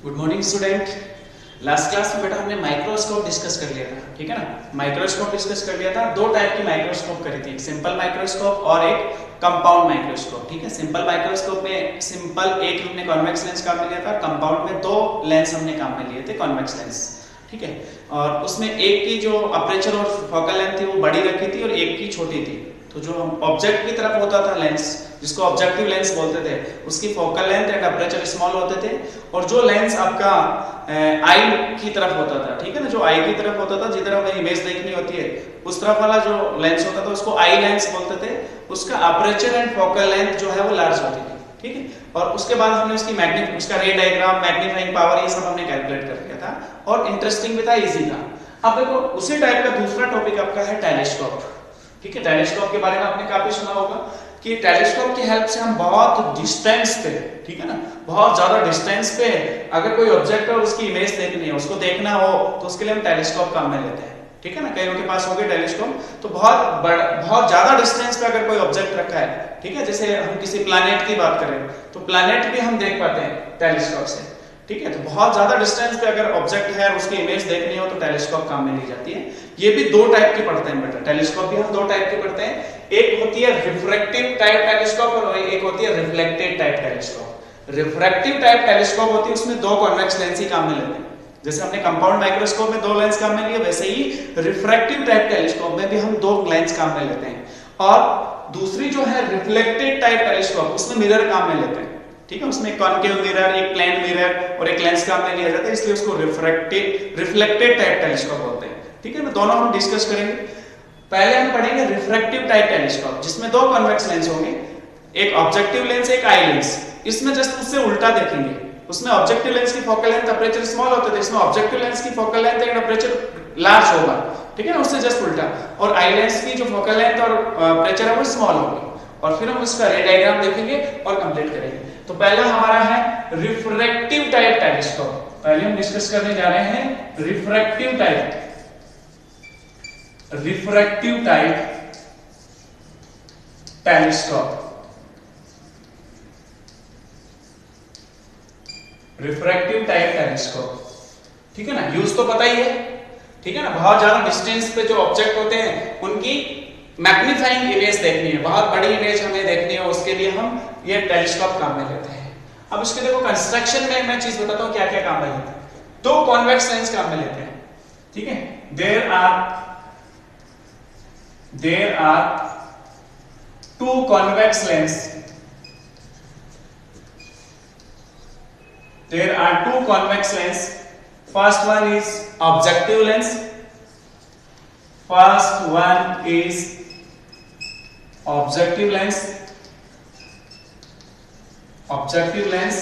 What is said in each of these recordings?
Good morning student. Last class में बेटा हमने माइक्रोस्कोप डिस्कस कर लिया था, ठीक है ना। माइक्रोस्कोप डिस्कस कर लिया था। दो टाइप की माइक्रोस्कोप करी थी, एक सिंपल माइक्रोस्कोप और एक कंपाउंड माइक्रोस्कोप, ठीक है। सिंपल माइक्रोस्कोप में सिंपल एक हमने कॉन्वेक्स लेंस काम में लिया था, कंपाउंड में दो लेंस हमने काम में लिए थे कॉन्वेक्स लेंस, ठीक है। और उसमें एक की जो अपर्चर और फोकल लेंथ थी वो बड़ी रखी थी और एक की छोटी थी। तो जो हम ऑब्जेक्ट की तरफ होता था लेंस, जिसको ऑब्जेक्टिव लेंस बोलते थे, उसकी focal length and aperture small होते थे। और जो लेंस आपका आई की तरफ होता था, ठीक है ना, जो आई की तरफ होता था, जिधर हमें इमेज देखनी होती है उस तरफ वाला जो लेंस होता था उसको आई लेंस बोलते थे। उसका अपर्चर एंड फोकल लेंथ जो है वो लार्ज होती थी, ठीक है। और उसके बाद हमने उसका रे डायग्राम, मैग्नीफाइंग पावर, ये सब हमने कैलकुलेट कर लिया था और इंटरेस्टिंग भी था, इजी था। अब देखो उसी टाइप का दूसरा टॉपिक आपका है टेलीस्कोप, ठीक है। टेलीस्कोप के बारे में आपने काफी सुना होगा कि टेलीस्कोप की हेल्प से हम बहुत डिस्टेंस पे, ठीक है ना, बहुत ज्यादा डिस्टेंस पे अगर कोई ऑब्जेक्ट है और उसकी इमेज देखनी है, उसको देखना हो, तो उसके लिए हम टेलीस्कोप काम में लेते हैं, ठीक है ना। कईयों के पास होगा टेलीस्कोप, तो बहुत ज्यादा डिस्टेंस पे अगर कोई ऑब्जेक्ट रखा है, ठीक है, जैसे हम किसी प्लैनेट की बात करें तो प्लैनेट भी हम देख पाते हैं टेलीस्कोप से, ठीक है। तो बहुत ज्यादा डिस्टेंस पे अगर ऑब्जेक्ट है और उसकी इमेज देखनी हो तो टेलीस्कोप काम में ली जाती है। ये भी दो टाइप की पढ़ते हैं बेटा, टेलीस्कोप भी हम दो टाइप की पढ़ते हैं। एक होती है रिफ्रैक्टिव टाइप टेलीस्कोप और एक होती है reflected type telescope. Refractive type telescope होती है उसमें दो कॉन्वेक्स लेंस ही काम में लेते हैं। जैसे हमने कंपाउंड माइक्रोस्कोप में दो लेंस काम में लिए, वैसे ही रिफ्रैक्टिव टाइप टेलीस्कोप में भी हम दो लेंस काम में लेते हैं। और दूसरी जो है रिफ्लेक्टेड टाइप टेलीस्कोप, उसमें मिरर काम में लेते हैं, ठीक है। उसमें कॉनकेव मिरर, एक प्लेन मिरर और एक लेंस काम में लिया जाता है, इसलिए उसको रिफ्लेक्टेड टाइप टेलीस्कोप बोलते हैं, ठीक है ना। दोनों हम डिस्कस करेंगे। पहले हम पढ़ेंगे रिफ्रैक्टिव टाइप टेलीस्कोप, जिसमें दो कॉन्वेक्स लेंस होंगे, एक ऑब्जेक्टिव लेंस, एक आई लेंस। इसमें जस्ट उससे उल्टा देखेंगे। उसमें ऑब्जेक्टिव लेंस की फोकल लेंथ अपर्चर स्मॉल होते थे, इसमें ऑब्जेक्टिव लेंस की focal length and aperture large होगा, ठीक है ना, उससे जस्ट उल्टा। और आई लेंस की जो फोकल लेंथ और अपर्चर है वो स्मॉल होगी। और फिर हम उसका रे डायग्राम देखेंगे और कंप्लीट करेंगे। तो पहला हमारा है रिफ्रैक्टिव टाइप टेलीस्कोप। पहले हम डिस्कस करने जा रहे हैं refractive type telescope. Refractive type telescope, ठीक है ना। यूज तो पता ही है, ठीक है ना। बहुत ज्यादा डिस्टेंस पे जो ऑब्जेक्ट होते हैं उनकी मैग्नीफाइंग इमेज देखनी है, बहुत बड़ी इमेज हमें देखनी है, उसके लिए हम ये टेलीस्कोप काम में लेते हैं। अब इसके देखो कंस्ट्रक्शन में मैं चीज बताता हूं क्या क्या काम में लेते हैं। दो कॉन्वेक्स लेंस काम में लेते हैं, ठीक है। There are two convex lens, there are two convex lens. First one is objective lens. Objective lens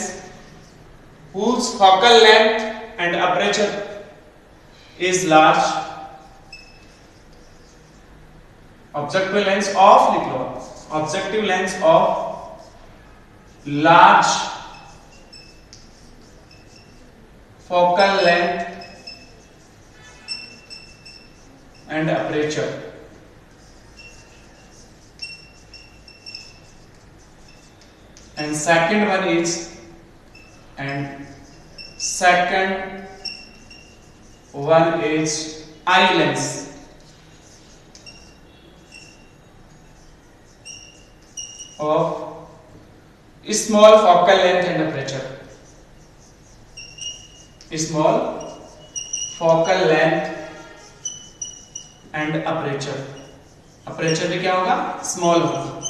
whose focal length and aperture is large. Objective lens of large focal length and aperture. And second one is eye lens of small focal length and aperture. Small focal length and aperture. Aperture भी क्या होगा, small होगा।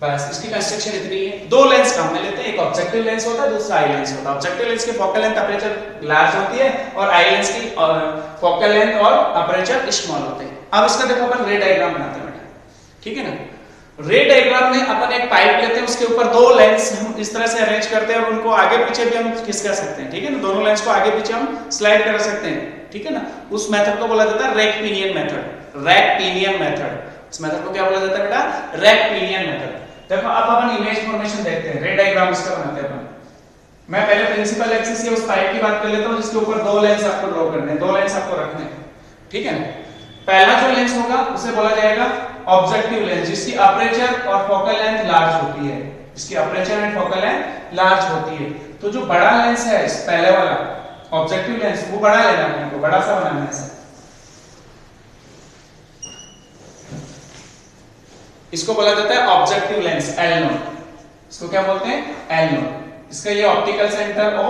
बस इसकी construction इतनी है। दो lens काम में लेते हैं, एक ऑब्जेक्टिव लेंस होता है, दूसरा आई लेंस होता है। ऑब्जेक्टिव लेंस की फोकल लेंथ अपर्चर लार्ज होती है और आई लेंस की फोकल लेंथ और अपर्चर स्मॉल होते हैं। अब इसका देखो अपन रे डायग्राम बनाते हैं बेटा, ठीक है ना। रे डायग्राम में अपन एक पाइप लेते हैं, उसके ऊपर दो लेंस हम इस तरह से अरेंज करते हैं और उनको आगे पीछे भी हम खिसका सकते हैं, ठीक है ना। दोनों लेंस को आगे पीछे हम स्लाइड कर सकते हैं, ठीक है ना। उस मेथड को बोला जाता है रैक पिनियन मेथड। इस मेथड को क्या बोला जाता है बेटा, रैक पिनियन मेथड। देखो अब अपन इमेज फॉर्मेशन देखते हैं, रे डायग्राम इसका बनाते हैं अपन। मैं पहले प्रिंसिपल एक्सिस या उस पाइप की बात कर लेता हूं जिसके ऊपर दो लेंस आपको ड्रॉ करने हैं, दो लेंस आपको रखने हैं, ठीक है ना। पहला जो लेंस होगा उसे बोला जाएगा ऑब्जेक्टिव लेंस, जिसकी अपर्चर और फोकल लेंथ लार्ज होती है, इसकी aperture and focal length large होती है। तो जो बड़ा लेंस है इस पहले वाला ऑब्जेक्टिव लेंस, वो बड़ा लेना है, हमको बड़ा सा बनाना है। इसको बोला जाता है ऑब्जेक्टिव लेंस L0। इसको क्या बोलते हैं? L0। इसका ये ऑप्टिकल सेंटर O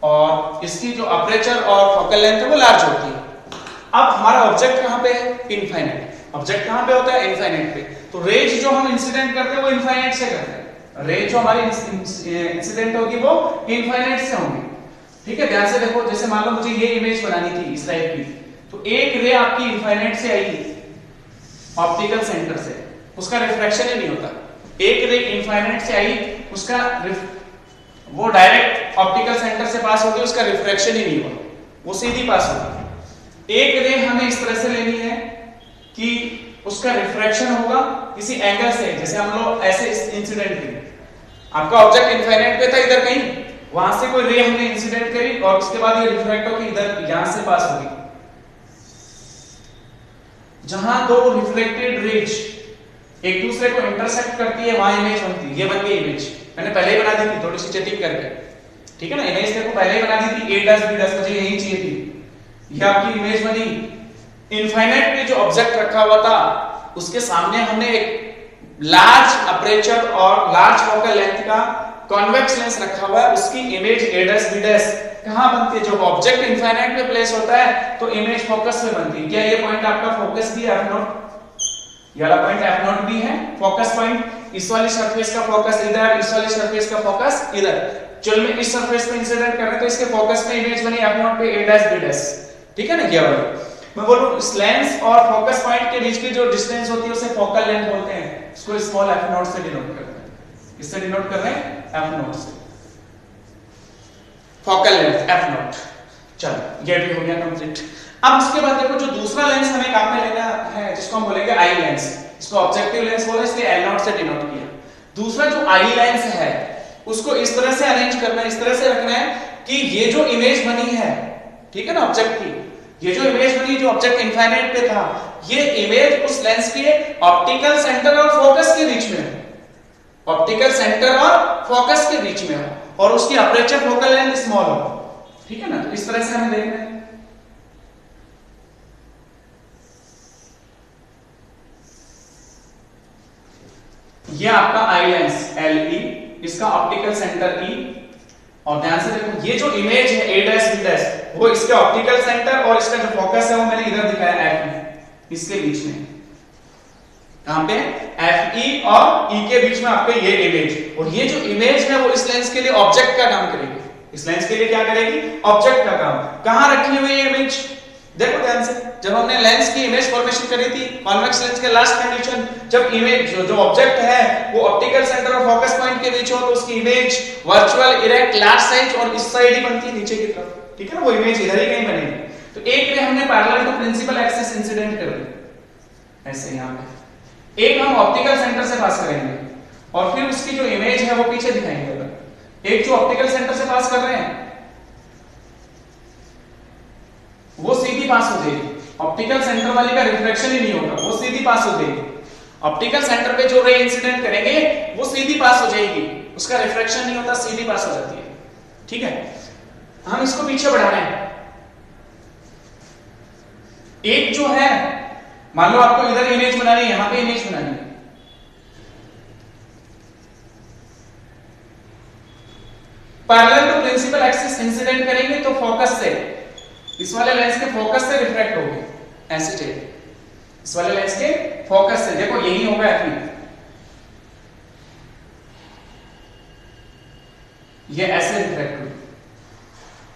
और इसकी जो अपर्चर और फोकल लेंथ है वो लार्ज होती है। अब हमारा ऑब्जेक्ट कहां पे है? इनफाइनाइट। ऑब्जेक्ट कहां पे होता है? इनफाइनाइट पे। तो रेज जो हम इंसिडेंट करते हैं वो इनफाइनाइट से करते हैं। रेज जो हमारी इंसिडेंट होगी वो इनफाइनाइट से होगी। ठीक है, ध्यान से देखो। जैसे मान लो मुझे ये इमेज बनानी थी इस टाइप की, तो एक रे आपकी इनफाइनाइट से आई ऑप्टिकल सेंटर से, उसका रिफ्रैक्शन ही नहीं होता। एक रे इनफाइनाइट से आई, उसका वो डायरेक्ट ऑप्टिकल सेंटर से पास होगी, उसका रिफ्रैक्शन ही नहीं हुआ, वो सीधी पास होगी। एक रे हमें इस तरह से लेनी है कि उसका रिफ्रैक्शन होगा किसी एंगल से, जैसे हम लोग ऐसे इंसिडेंट की, आपका ऑब्जेक्ट इनफाइनाइट पे था इधर कहीं, वहां से कोई रे हमने इंसिडेंट करी और उसके बाद ये रिफ्रैक्ट होकर इधर यहां से पास होगी। जहां दो रिफ्लेक्टेड रेज एक दूसरे को इंटरसेक्ट करती है वहां इमेज बनती है। ये बन गई इमेज, मैंने पहले ही बना दी थी थोड़ी सी चेटिंग करके। ठीक है ना, इमेज देखो पहले ही बना दी थी, a डैश b डैश, मुझे यही चाहिए थी। ये आपकी इमेज बनी। इनफाइनाइट पे जो ऑब्जेक्ट रखा हुआ था उसके सामने हमने एक लार्ज अपर्चर और लार्ज फोकल लेंथ का कॉन्वेक्स लेंस रखा हुआ है, उसकी image a dash b dash कहां बनती है? जब ऑब्जेक्ट इनफाइनाइट पे प्लेस होता है तो इमेज फोकस में बनती है। क्या ये पॉइंट आपका फोकस भी है? F0 ये वाला पॉइंट F0 भी है फोकस पॉइंट। इस वाली सरफेस का फोकस इधर, इस वाली सरफेस का फोकस इधर। चल मैं इस सरफेस पे इंसिडेंट कर रहे हैं तो इसके फोकस पे इमेज बनी F0 पे a डैश b डैश। ठीक है ना, क्या वाला मैं बोलूं, इस लेंस और फोकस पॉइंट के बीच की जो डिस्टेंस होती है उसे फोकल लेंथ बोलते हैं। इसको स्मॉल F0 से डिनोट करते हैं। किससे डिनोट कर रहे हैं? F0 से। Focal length F0। चलो ये भी हो गया कंप्लीट। अब उसके बाद देखो जो दूसरा लेंस हमें काम में लेना है जिसको हम बोलेंगे आई लेंस, इसको ऑब्जेक्टिव लेंस बोले इसलिए L0 से डिनोट किया। दूसरा जो आई लेंस है उसको इस तरह से अरेंज करना है, इस तरह से रखना है कि ये जो इमेज बनी है, ठीक है ना, ऑब्जेक्ट की ये जो इमेज बनी जो ऑब्जेक्ट इनफाइनाइट पे था, ये इमेज उस लेंस के ऑप्टिकल सेंटर और फोकस के बीच में हो, ऑप्टिकल सेंटर और फोकस के बीच में हो और उसकी अपर्चर फोकल लेंथ स्मॉल हो। ठीक है ना, तो इस तरह से हमें देखना है। ये आपका आई लेंस LE, इसका ऑप्टिकल सेंटर E, और ध्यान से देखो ये जो इमेज है a डैश b डैश वो इसके ऑप्टिकल सेंटर और इसका जो फोकस है वो मैंने इधर दिखाया FE, इसके बीच में। कहां पे? FE और E के बीच में आपके ये इमेज, और ये जो इमेज है वो इस लेंस के लिए ऑब्जेक्ट का काम करेगी। इस लेंस के लिए क्या करेगी? ऑब्जेक्ट का काम। कहां रखी हुई है इमेज? देखो ध्यान से, जब हमने लेंस की इमेज फॉर्मेशन करी थी कॉन्वेक्स लेंस के लास्ट कंडीशन, जब इमेज जो ऑब्जेक्ट है वो ऑप्टिकल सेंटर और फोकस पॉइंट के बीच हो तो उसकी image virtual erect large size और इस साइड ही बनती है नीचे की तरफ। ठीक है ना, वो इमेज इधर ही कहीं बनेगी। तो एक रे हमने parallel to principal axis incident कर दी ऐसे यहां पे, एक हम ऑप्टिकल सेंटर से पास करेंगे और फिर उसकी जो इमेज है वो पीछे दिखाएंगे। एक जो ऑप्टिकल सेंटर से पास कर रहे हैं वो सीधी पास हो जाएगी, ऑप्टिकल सेंटर वाली का रिफ्लेक्शन ही नहीं होगा, वो सीधी पास हो जाएगी। ऑप्टिकल सेंटर पे जो रे इंसिडेंट करेंगे वो सीधी पास हो जाएगी, उसका रिफ्लेक्शन नहीं होता, सीधी पास हो जाती है। ठीक है, हम इसको पीछे बढ़ा रहे हैं। एक जो है मान लो आपको इधर इमेज बनानी है, यहां पे इमेज बनानी है, parallel to principal axis incident करेंगे तो फोकस से, इस वाले लेंस के फोकस से रिफ्रैक्ट होगी ऐसे चाहिए, इस वाले लेंस के फोकस से। देखो यही होगा FE, ये ऐसे रिफ्रैक्ट होगी।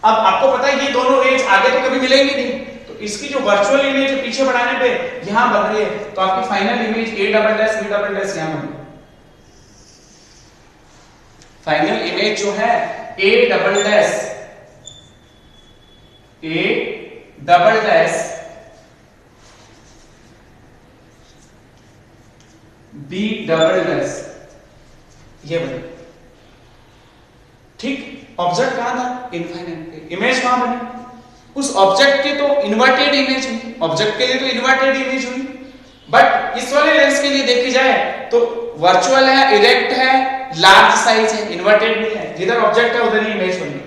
अब आपको पता है ये दोनों रेज आगे तो कभी मिलेंगी नहीं, तो इसकी जो वर्चुअल इमेज है पीछे बढ़ाने पे यहां बन रही है, तो आपकी final image a double dash b double dash यहां बनी। फाइनल इमेज जो है a double dash B double dash ये बनी। ठीक, ऑब्जेक्ट कहां था? इनफाइनाइट पे। इमेज कहां बनी? उस ऑब्जेक्ट के तो इन्वर्टेड इमेज हुई, ऑब्जेक्ट के लिए तो इन्वर्टेड इमेज हुई, बट इस वाले लेंस के लिए देखी जाए तो वर्चुअल है, इरेक्ट है, लार्ज साइज है, इन्वर्टेड भी है, जिधर ऑब्जेक्ट है उधर ही इमेज बनी,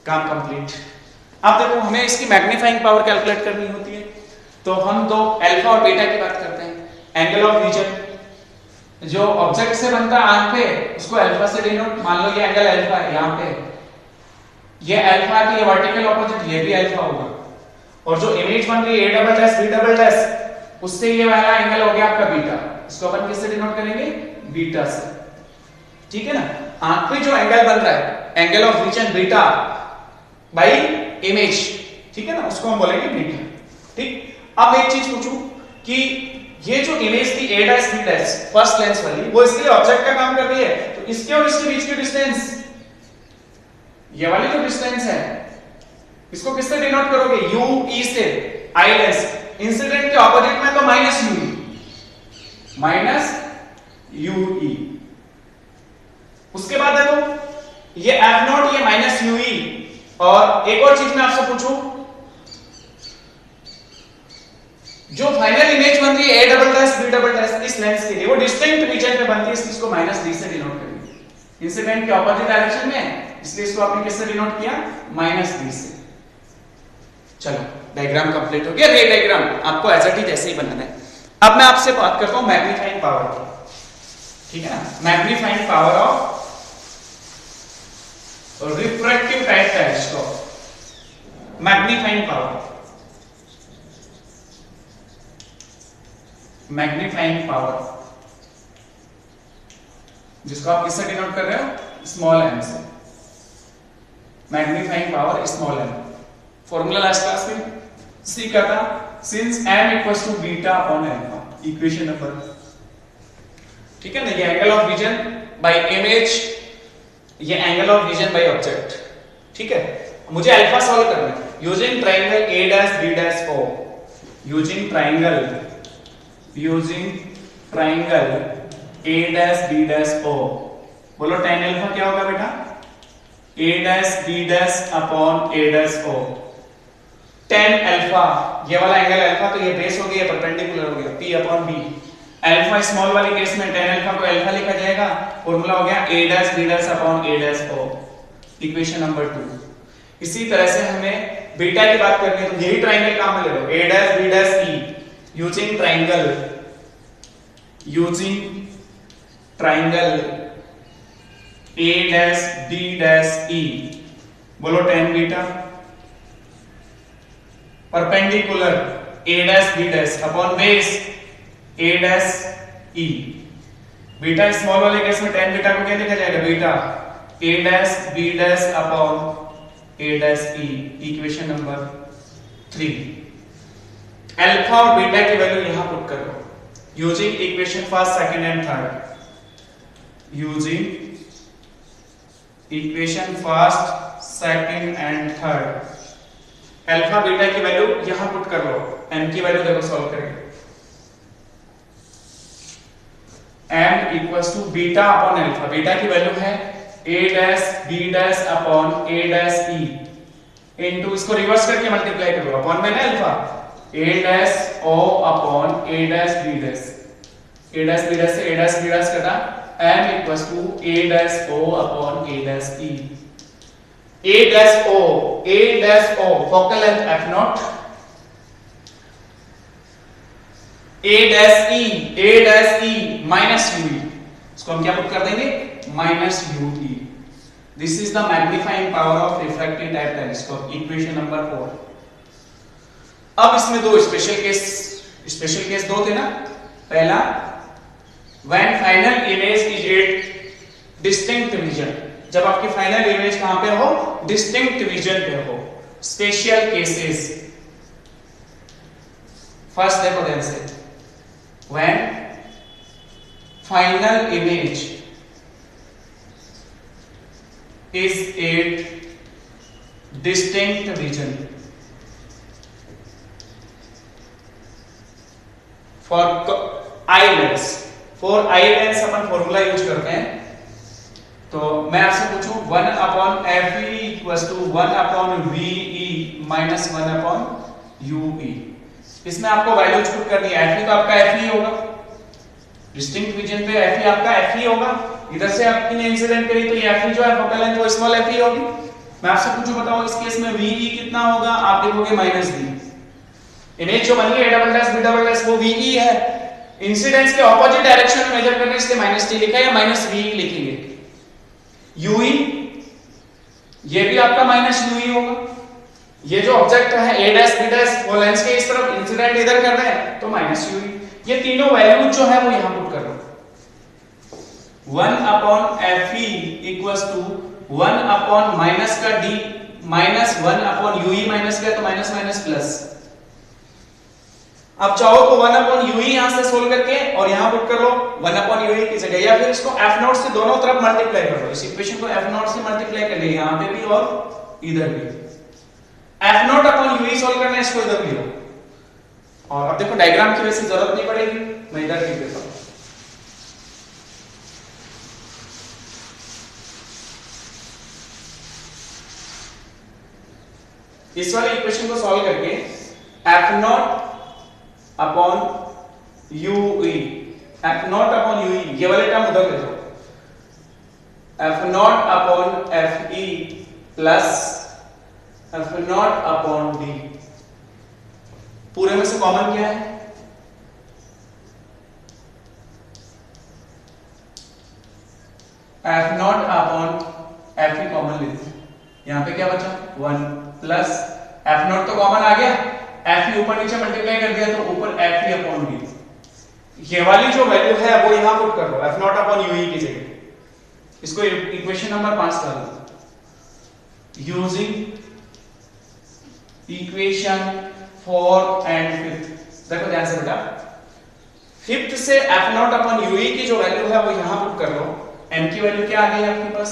काम कंप्लीट। अब देखो हमें इसकी मैग्नीफाइंग पावर कैलकुलेट करनी होती है, तो हम दो अल्फा और बीटा की बात करते हैं। एंगल ऑफ विजन जो ऑब्जेक्ट से बनता है आंख पे, उसको अल्फा से डिनोट, मान लो ये एंगल अल्फा है, यहाँ पे ये अल्फा की वर्टिकल ऑपोजिट, ये भी अल्फा होगा, और जो इमेज बन रही है A double dash B double dash, उससे ये वाला एंगल हो गया आपका बीटा, इसको अपन किससे डिनोट करेंगे, बीटा से, ठीक है ना। आंख पे जो एंगल बन रहा है, angle of vision beta by image, ठीक है ना, उसको हम बोलेंगे बीटा, ठीक। अब एक चीज पूछूं कि ये जो इमेज थी A dash B dash first lens वाली, वो इसके लिए ऑब्जेक्ट का काम कर रही है, तो इसके और इसके बीच की डिस्टेंस, ये वाली जो डिस्टेंस है, इसको किससे डिनोट करोगे, यू ई से, आई लेंस, इंसिडेंट के ऑपोजिट में तो minus you E, minus you ई। उसके बाद देखो ये एफ नॉट, ये माइनस यू ई, और एक और चीज मैं आपसे पूछूं, जो फाइनल इमेज बन रही है A double dash B double dash इस लेंस के लिए, वो डिस्टिंक्ट रीजन में बनती है, इसलिए इसको माइनस डी से डिनोट करेंगे, इंसिडेंट के ऑपोजिट डायरेक्शन में, इसलिए इसको आपने किससे डिनोट किया, माइनस डी से। चलो डायग्राम कंप्लीट हो गया, रे डायग्राम आपको एज इट इज ऐसे ही बनाना है। अब मैं आपसे बात करता हूं मैग्नीफाइंग पावर की, ठीक है ना, magnifying power of refractive type telescope, magnifying power, magnifying power, जिसको आप किससे डिनोट कर रहे हो, स्मॉल एम से, magnifying power small M. Formula last class में सीखा था, since m equals to beta upon alpha, equation number, ठीक है ना। ये angle of vision by image, ये angle of vision by object, ठीक है। मुझे अल्फा सॉल्व करना है using triangle a dash b dash o, using triangle a dash b dash o। बोलो tan अल्फा क्या होगा बेटा, a dash b dash upon a dash o। tan alpha, ये वाला एंगल अल्फा, तो ये बेस हो गया, परपेंडिकुलर हो गया, p upon b। Alpha small वाली केस में tan अल्फा को अल्फा लिखा जाएगा, फॉर्मूला हो गया a dash b dash upon a dash o, equation number 2। इसी तरह से हमें बीटा की बात करनी है, तो यही ट्रायंगल काम में ले लो, a dash b dash e, using triangle a dash b dash e। बोलो tan beta, perpendicular a dash b dash upon base a dash e। Beta small वाले केस में tan बीटा को क्या लिखा जाएगा, beta a dash b dash upon a dash e, equation number 3। Alpha और beta की value यहां put करो using equation first, second and third, using equation first, second and third. Alpha beta की value यहां पुट कर लो, m की value देखो सॉल्व करेंगे, m equals to beta upon alpha, beta की वैल्यू है a dash b dash upon a dash e, into इसको रिवर्स करके मल्टीप्लाई करो, अपॉन में ना alpha, a dash o upon a dash b dash, a dash b dash से a dash b dash कटा, m equals to a dash o upon a dash e। a dash o focal length f not, a dash e minus ue, इसको हम क्या put कर देंगे, minus ue। This is the magnifying power of refractive type telescope, equation number 4। अब इसमें दो special case दो थे ना। पहला, when final image is at distinct vision, जब आपकी फाइनल इमेज कहां पे हो, डिस्टिंक्ट विजन पे हो। स्पेशल केसेस, फर्स्ट देखो ध्यान से, when final image is at distinct vision for eye lens, for eye lens अपन फॉर्मूला यूज करते हैं, तो मैं आपसे पूछूं 1 upon FE equals to 1 upon VE minus 1 upon UE, इसमें आपको वैल्यूज पुट करनी है। Fe तो आपका Fe होगा, डिस्टिंक्ट रीजन पे Fe आपका Fe होगा। इधर से आपने इंसिडेंट करी तो ये Fe जो है फोकल लेंथ वो स्मॉल Fe होगी। मैं आपसे पूछूं बताओ इस केस में VE कितना होगा, आप देखोगे -V। इमेज जो बनी है A'(B') वो VE है। इंसिडेंस के ऑपोजिट डायरेक्शन में मेजर करने इसलिए -T लिखा है या -VE लिखेंगे। UE ये भी आपका -UE होगा। ये जो ऑब्जेक्ट है A'(B') वो लेंस के इस तरफ, इंसिडेंट इधर कर रहे हैं तो -UE। ये तीनों वैल्यू जो है वो यहां पुट कर लो। 1/Fe इक्वल्स टू 1/ माइनस का D माइनस 1/UE माइनस का तो माइनस माइनस प्लस। आप चाहो तो 1/UE यहां से सोल्व करके और यहां पुट कर लो 1/UE की जगह, या फिर इसको F0 से दोनों तरफ मल्टीप्लाई कर लो। इस इक्वेशन को F0 से मल्टीप्लाई कर ले, यहां पे भी और इधर भी। F0/UE सोल्व करना है, इसको इधर भी लो। और अब देखो डायग्राम की वैसे जरूरत नहीं पड़ेगी, मैं इधर लिख देता हूं। इस वाले इक्वेशन को सॉल्व करके F0/UE ये वाले टर्म उधर ले जाओ। F0/Fe प्लस F0/D पूरे में से कॉमन क्या है? F0/Fe कॉमन लेते हैं, यहां पे क्या बचा 1 प्लस F0 तो कॉमन आ गया, Fe ऊपर नीचे मल्टीप्लाई कर दिया तो ऊपर Fe/D। ये वाली जो वैल्यू है वो यहां पुट कर दो F0/UE की जगह। इसको इक्वेशन नंबर 5 डाल दो। Using equation 4 and 5। देखो ध्यान से बेटा, 5th से F0/UE की जो वैल्यू है वो यहां पुट कर लो। m की वैल्यू क्या आ गई आपके पास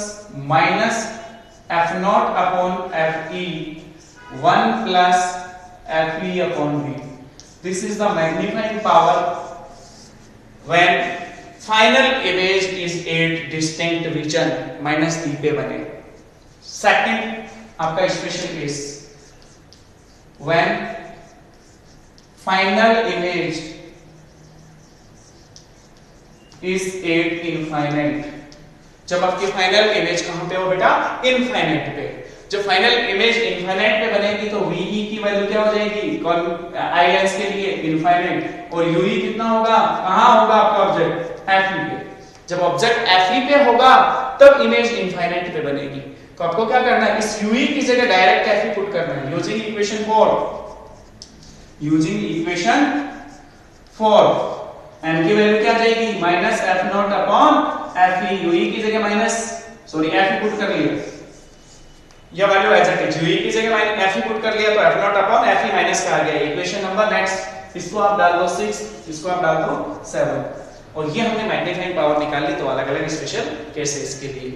minus F0/Fe 1 plus Fe/D। This is the magnifying power when final image is at distinct region -D पे बने। सेकंड आपका special case, when final image is at infinite। जब आपकी फाइनल इमेज कहां पे हो बेटा, इनफाइनाइट पे। जब फाइनल इमेज इनफाइनाइट पे बनेगी तो VE की वैल्यू क्या हो जाएगी, आई लेंस के लिए इनफाइनाइट, और UE कितना होगा, कहां होगा आपका ऑब्जेक्ट Fe पे। जब ऑब्जेक्ट Fe पे होगा तब इमेज इनफाइनाइट पे बनेगी। तो आपको क्या करना है, इस UE की जगह डायरेक्ट Fe पुट करना है यूजिंग इक्वेशन 4। m की वैल्यू क्या जाएगी माइनस F0/Fe। UE की जगह Fe पुट कर लिया, यह वैल्यू ऐसे है UE की जगह Fe पुट कर लिया तो F0/Fe माइनस का आ गया। इक्वेशन नंबर नेक्स्ट, इसको आप डाल दो 6, इसको आप डाल दो 7, और ये हमने मैग्नीफाइंग पावर निकाल ली। तो अलग अलग स्पेशल केसेस के लिए,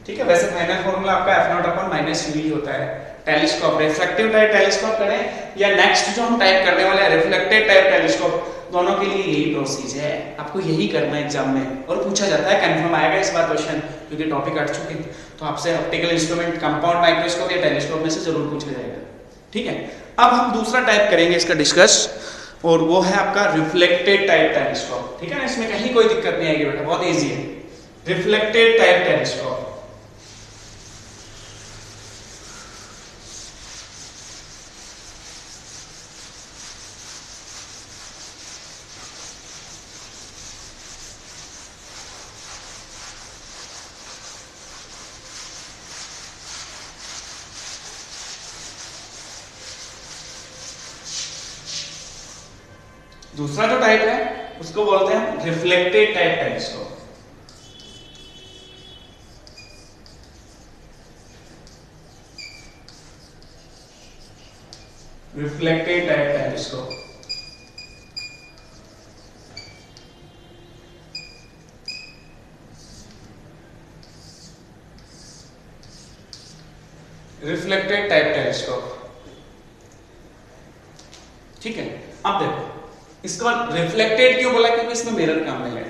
ठीक है। वैसे फाइनल फॉर्मूला आपका F0/UE होता है। टेलीस्कोप, रिफ्लेक्टिव टाइप टेलीस्कोप करें या नेक्स्ट जो हम टाइप करने वाले हैं रिफ्लेक्टेड टाइप टेलीस्कोप, दोनों के लिए यही प्रोसीजर है। आपको यही करना है एग्जाम में, और पूछा जाता है, कंफर्म आएगा इस बार क्वेश्चन, क्योंकि टॉपिक हट चुके हैं। तो आपसे ऑप्टिकल इंस्ट्रूमेंट, कंपाउंड माइक्रोस्कोप या टेलीस्कोप में से जरूर पूछा जाएगा, ठीक है। अब हम दूसरा टाइप करेंगे इसका डिस्कस, और वो है आपका रिफ्लेक्टेड टाइप टेलीस्कोप, ठीक है ना। इसमें कहीं कोई दिक्कत नहीं आएगी बेटा, बहुत ईजी है। रिफ्लेक्टेड टाइप टेलीस्कोप, दूसरा जो टाइप है उसको बोलते हैं reflected type telescope. Reflected type telescope, reflected type telescope, ठीक है। अब देखो इसका रिफ्लेक्टेड क्यों बोला, क्योंकि इसमें मिरर काम में है,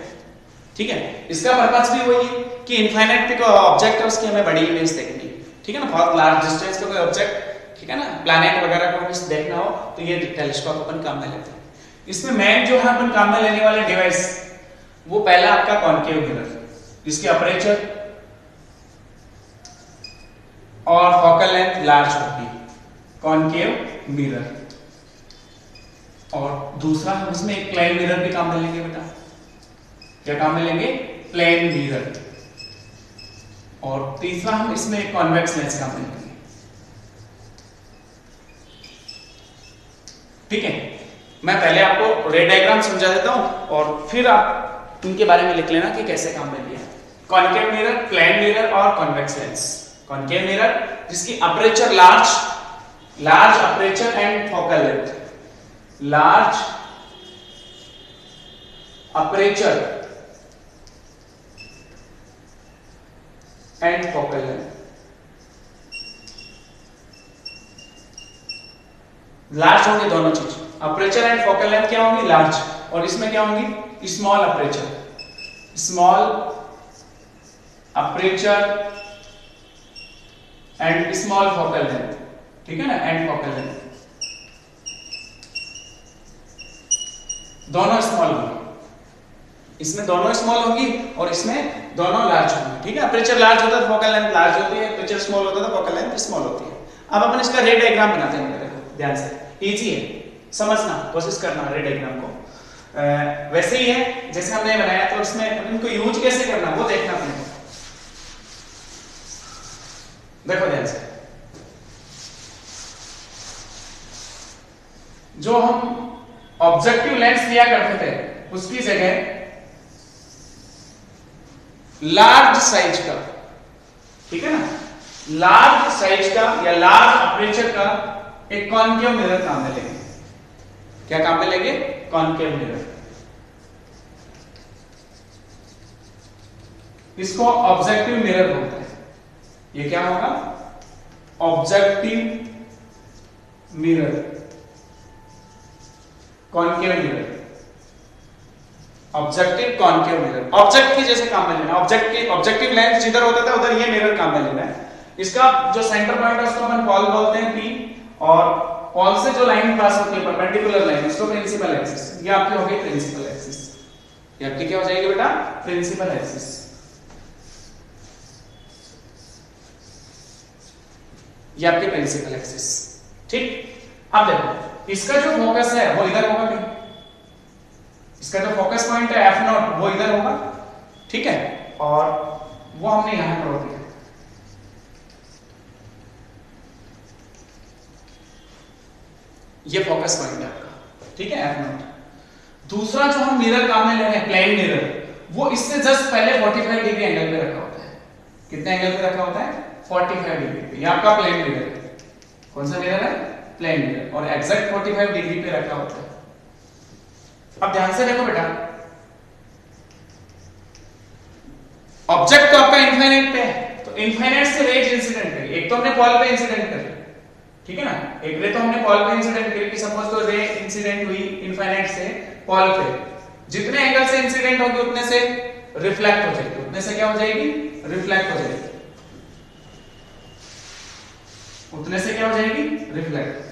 ठीक है। इसका पर्पस भी वही है कि इनफाइनाइट पे कोई ऑब्जेक्ट है उसकी हमें बड़ी इमेज देखनी, ठीक है ना। बहुत लार्ज डिस्टेंस पे कोई ऑब्जेक्ट, ठीक है ना, प्लैनेट वगैरह को देखना हो तो ये टेलीस्कोप अपन काम में लेते हैं। इसमें मेन जो है अपन काम में लेने वाले डिवाइस, वो पहला आपका कॉनकेव मिरर, जिसकी अपर्चर और फोकल लेंथ लार्ज होगी, कॉनकेव मिरर। और दूसरा हम इसमें एक प्लेन मिरर भी काम में लेंगे बेटा। क्या काम में लेंगे? Plane mirror. और तीसरा हम इसमें एक कॉन्वेक्स लेंस काम में लेंगे। ठीक है, मैं पहले आपको रे डायग्राम समझा देता हूं और फिर आप इनके बारे में लिख लेना कि कैसे काम में लिया। कॉनकेव मिरर, प्लेन मिरर और कॉन्वेक्स लेंस। कॉनकेव मिरर जिसकी aperture large aperture and focal length, large aperture and focal length. Large होंगे दोनों चीज, अपर्चर एंड फोकल लेंथ क्या होंगी? लार्ज। और इसमें क्या होंगी? Small aperture, small aperture and small focal length. ठीक है ना, एंड फोकल लेंथ दोनों स्मॉल होंगी। इसमें दोनों स्मॉल होंगी और इसमें दोनों लार्ज होंगी। ठीक है, अपर्चर लार्ज होता है तो फोकल लेंथ लार्ज होती है, अपर्चर स्मॉल होता है तो फोकल लेंथ स्मॉल होती है। अब अपन इसका रे डायग्राम बनाते हैं, देखो ध्यान से, इजी है, समझना कोशिश करना रे डायग्राम को। वैसे ही है जैसे हमने बनाया, तो इसमें इनको यूज कैसे करना वो देखना अपने को। देखो ध्यान से, जो हम ऑब्जेक्टिव लेंस लिया करते थे उसकी जगह लार्ज साइज का, ठीक है ना, लार्ज साइज का या लार्ज अपर्चर का एक कॉनकेव मिरर काम में लेंगे। क्या काम में लेंगे? Concave mirror. इसको ऑब्जेक्टिव मिरर बोलते हैं। ये क्या होगा? Objective mirror, concave mirror, objective concave mirror. Object की जैसे काम में लेना, ऑब्जेक्टिव लेंस जिधर होता था उधर ये मिरर काम में लेना है। इसका जो सेंटर पॉइंट है उसको अपन कॉल बोलते हैं P, और कॉल से जो लाइन पास होती है परपेंडिकुलर लाइन, उसको प्रिंसिपल एक्सिस। ये आपकी हो गई प्रिंसिपल एक्सिस। ये आपकी क्या हो जाएगी बेटा? Principal axis. ये आपकी प्रिंसिपल एक्सिस। ठीक, अब देखो इसका जो फोकस है वो इधर होगा कहीं, इसका जो फोकस पॉइंट है F0 वो इधर होगा। ठीक है, और वो हमने यहां ड्रॉ किया। ये फोकस पॉइंट है आपका, ठीक है, F0। दूसरा जो हम मिरर काम में ले रहे हैं प्लेन मिरर, वो इससे जस्ट पहले 45 डिग्री एंगल पे रखा होता है। कितने एंगल पे रखा होता है? 45 डिग्री पे। ये आपका प्लेन मिरर है। कौन सा मिरर है? प्लेन मिरर, और एग्जैक्ट 45 डिग्री पे रखा होता है। अब ध्यान से देखो बेटा, ऑब्जेक्ट तो आपका इनफाइनाइट पे है, तो इनफाइनाइट से रेज इंसिडेंट करी। एक तो हमने पॉल पे इंसिडेंट करी, ठीक है ना, एक रे तो हमने पॉल पे इंसिडेंट करी कि सपोज तो रे इंसिडेंट हुई इनफाइनाइट से पॉल पे, जितने एंगल से इंसिडेंट होगी उतने से रिफ्लेक्ट हो जाएगी, उतने से क्या हो जाएगी? रिफ्लेक्ट हो जाएगी, उतने से क्या हो जाएगी? रिफ्लेक्ट।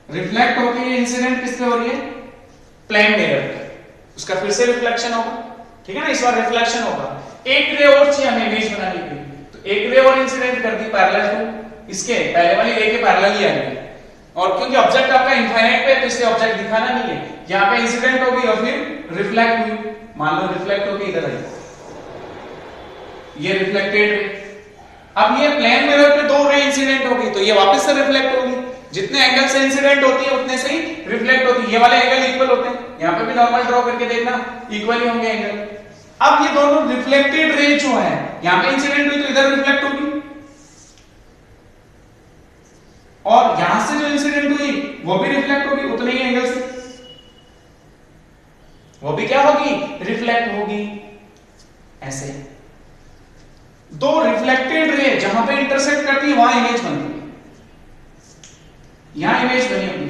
रिफ्लेक्ट होके ये इंसिडेंट किस पे हो रही है? प्लेन मिरर पे। उसका फिर से रिफ्लेक्शन होगा, ठीक है ना, इस बार रिफ्लेक्शन होगा। एक रे और चाहिए हमें इमेज बनाने के लिए, तो एक रे और इंसिडेंट कर दी पैरेलल टू इसके पहले वाली रे के पैरेलल ही आ रही है। और क्योंकि ऑब्जेक्ट आपका इनफाइनाइट पे है तो इसे ऑब्जेक्ट दिखाना नहीं है, यहां पे इंसिडेंट होगी और फिर रिफ्लेक्ट हुई। मान लो रिफ्लेक्ट होगी इधर आई, ये रिफ्लेक्टेड रे। अब ये प्लेन मिरर पे दो रे इंसिडेंट होगी तो ये वापस से रिफ्लेक्ट होगी। जितने एंगल से इंसिडेंट होती है उतने से ही रिफ्लेक्ट होती है। ये वाले एंगल इक्वल होते हैं, यहां पे भी नॉर्मल ड्रॉ करके देखना, इक्वल ही होंगे एंगल। अब ये दोनों रिफ्लेक्टेड रे जो है, यहां पे इंसिडेंट हुई तो इधर रिफ्लेक्ट होगी, और यहां से जो इंसिडेंट हुई वो भी रिफ्लेक्ट होगी उतने ही एंगल से, वो भी क्या होगी? रिफ्लेक्ट होगी। ऐसे दो रिफ्लेक्टेड रे जहां पे इंटरसेक्ट करती है वहां इमेज बनती है। यहां इमेज बनी होगी,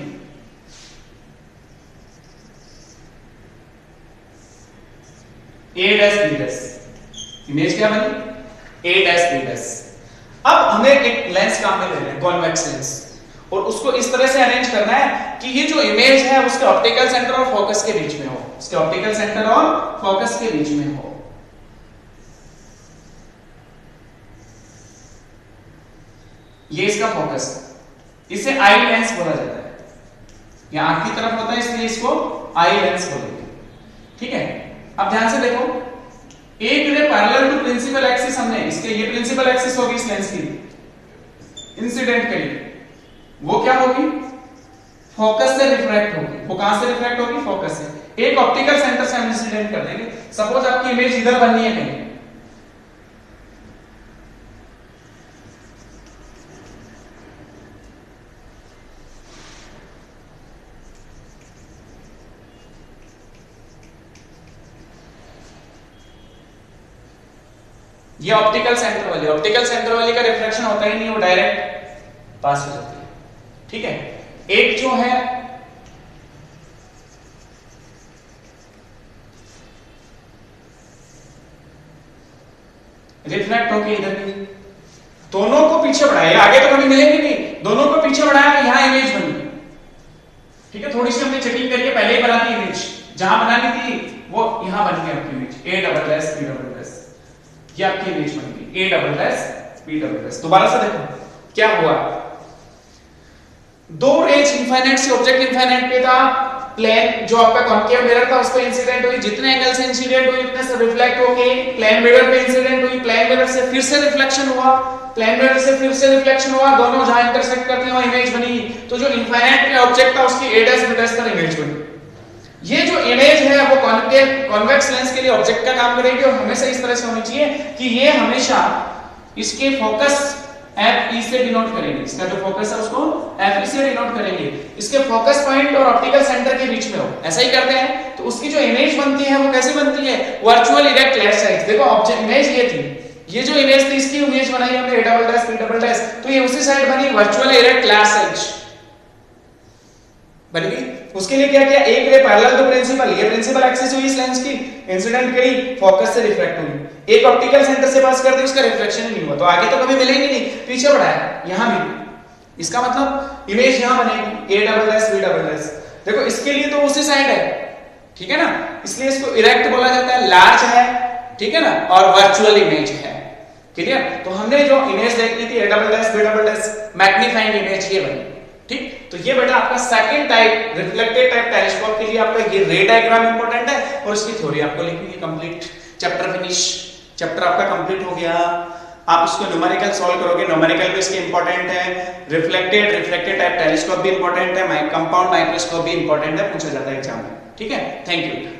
A dash B dash, image क्या बनी? A dash B dash. अब हमें एक लेंस काम में ले रहे हैं, कॉन्वेक्स लेंस, और उसको इस तरह से अरेंज करना है कि ये जो इमेज है उसके ऑप्टिकल सेंटर और फोकस के बीच में हो, उसके ऑप्टिकल सेंटर और फोकस के बीच में हो। ये इसका फोकस है, इसे आई लेंस बोला जाता है, ये आंख की तरफ होता है इसलिए इसको आई लेंस बोलेंगे। ठीक है, अब ध्यान से देखो, एक ray parallel to principal axis, हमने इसके, ये प्रिंसिपल एक्सिस होगी इस लेंस की, इंसिडेंट करी, वो क्या होगी, फोकस से रिफ्रैक्ट होगी। वो कहां से रिफ्रैक्ट होगी, फोकस से। एक ऑप्टिकल सेंटर से हम इंसिडेंट कर देंगे। सपोज आपकी इमेज इधर बननी है कहीं, ये ऑप्टिकल सेंटर वाली का रिफ्लेक्शन होता ही नहीं, वो डायरेक्ट पास हो जाती है। ठीक है, एक जो है रिफ्लेक्ट होके इधर भी, दोनों को पीछे बढ़ाया, आगे तो कभी मिलेंगे नहीं, दोनों को पीछे बढ़ाया तो यहां इमेज बनी। ठीक है, थोड़ी सी हमने चेकिंग करके पहले ही बना दी इमेज, जहां बनानी थी वो यहां बन गई आपकी इमेज, ए double S P double S, ये आपकी इमेज बन गई, ए double S P double S. दोबारा से देखो क्या हुआ, दो रेज इनफाइनाइट से ऑब्जेक्ट इनफाइनाइट पे था, प्लेन जो आपका कॉन्केव मिरर था उस पे इंसिडेंट हुई, जितने एंगल से इंसिडेंट हुई उतने से रिफ्लेक्ट होके प्लेन मिरर पे इंसिडेंट हुई, प्लेन मिरर से फिर से रिफ्लेक्शन हुआ, प्लेन मिरर से फिर से रिफ्लेक्शन हुआ, दोनों जहां इंटरसेक्ट करते हैं वहां इमेज बनी। तो जो इनफाइनाइट पे ऑब्जेक्ट था उसकी ए डैश बी डैश पर इमेज बनी। ये जो इमेज है वो कॉन्केव कॉन्वेक्स लेंस के लिए ऑब्जेक्ट का काम करेगी, और हमेशा इस तरह से होनी चाहिए कि ये हमेशा इसके फोकस एफ ई से डिनोट करेंगे, इसका जो फोकस है उसको एफ ई से डिनोट करेंगे, इसके फोकस पॉइंट और ऑप्टिकल सेंटर के बीच में हो। ऐसा ही करते हैं तो उसकी जो इमेज बनती है वो कैसे बनती है, वर्चुअल इरेक्ट लेफ्ट साइड। देखो ऑब्जेक्ट इमेज ये थी, ये जो इमेज थी इसकी इमेज बनाई हमने ए double dash P double dash, तो ये उसी साइड बनी, वर्चुअल इरेक्ट लेफ्ट साइड बन गई। उसके लिए क्या किया, एक रे पैरेलल टू प्रिंसिपल, ये प्रिंसिपल एक्सिस हुई इस लेंस की, इंसिडेंट करी, फोकस से रिफ्रैक्ट हुई, एक ऑप्टिकल सेंटर से पास कर दी, उसका रिफ्लेक्शन ही नहीं हुआ, तो आगे तो कभी मिलेगी नहीं, पीछे बढ़ाया, यहां भी, इसका मतलब इमेज यहां बनेगी, A double S B double S. देखो इसके लिए तो उसी साइड है, ठीक है ना, इसलिए इसको इरेक्ट बोला जाता है, लार्ज है, ठीक है ना, और वर्चुअल इमेज है। क्लियर, तो हमने जो इमेज देखी थी A double S B double S, magnifying image ये बनी। ठीक, तो ये बेटा आपका second type reflected type telescope के लिए आपका ये रे डायग्राम इंपॉर्टेंट है, और इसकी थ्योरी आपको लिखनी है कंप्लीट। चैप्टर फिनिश, चैप्टर आपका कंप्लीट हो गया। आप उसको न्यूमेरिकल सॉल्व करोगे, न्यूमेरिकल भी इसके इंपॉर्टेंट है, रिफ्लेक्टेड टाइप टेलीस्कोप भी इंपॉर्टेंट है, कंपाउंड माइक्रोस्कोप भी इंपॉर्टेंट है, पूछा जाता है एग्जाम में। ठीक है, थैंक यू।